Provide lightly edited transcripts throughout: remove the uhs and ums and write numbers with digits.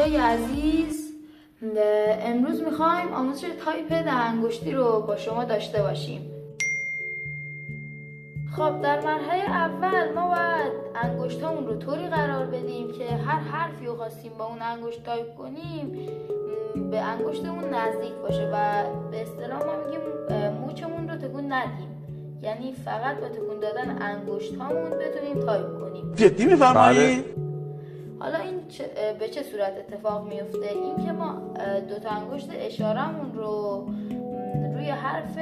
دوستای عزیز، امروز میخوایم آموزش تایپ ده انگشتی رو با شما داشته باشیم. خب در مرحله اول ما باید انگشتامون رو طوری قرار بدیم که هر حرفی رو خواستیم با اون انگشت تایپ کنیم به انگشتمون نزدیک باشه و به اصطلاح ما میگیم موچمون رو تکون ندیم، یعنی فقط با تکون دادن انگشتامون بتونیم تایپ کنیم. جدی میفرمایید؟ حالا این به چه صورت اتفاق میفته؟ این که ما دو تا انگشت اشارمون رو روی حرف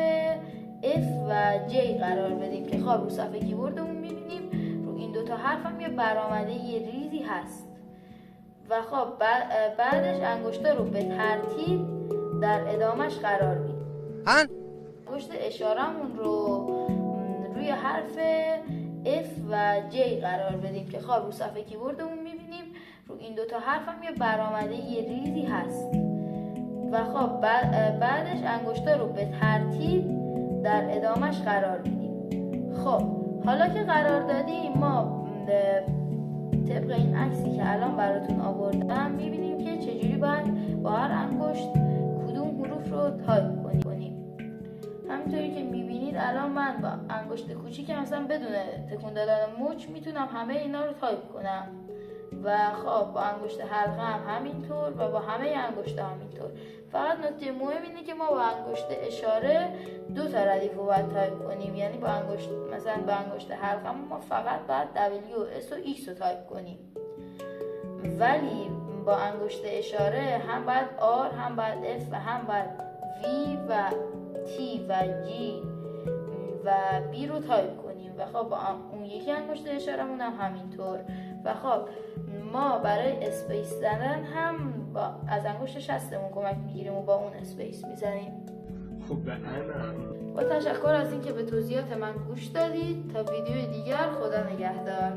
F و J قرار بدیم که خب رو صفحه کیبوردمون میبینیم رو این دو تا حرف هم یه برآمده یه ریزی هست و خب بعدش انگشتا رو به ترتیب در ادامش قرار میدیم. انگشت اشارمون رو روی حرف F و J قرار بدیم که خب رو صفحه کیبوردمون میبینیم رو این دو تا حرف هم یه برآمده یه ریزی هست و خب بعدش انگشتا رو به ترتیب در ادامش قرار میدیم. خب حالا که قرار دادیم ما طبق این عکسی که الان براتون آوردم میبینیم که چجوری باید با هر انگشت کدوم حروف رو تایپ کنیم. همینطوری که میبینید الان من با انگشت کوچیک مثلا بدون تکون دادن مچ میتونم همه اینا رو تایپ کنم و خب با انگشت حلقه هم همینطور و با همه انگشت همینطور. فقط نکته مهم اینه که ما با انگشت اشاره دو تا ردیف رو باید تایپ کنیم، یعنی با انگشت مثلا با انگشت حلقه ما فقط باید W و S و X رو تایپ کنیم، ولی با انگشت اشاره هم باید R هم باید F و هم باید V و T و G و B رو تایپ کنیم و خب با اون یکی انگشت اشارمون هم همینطور. و خب ما برای اسپیس زدن هم از انگشت شستمون کمک میگیریم و با اون اسپیس میزنیم. خب به انا با تشکر از اینکه به توضیحات من گوش دادید. تا ویدیو دیگر، خدا نگهدار.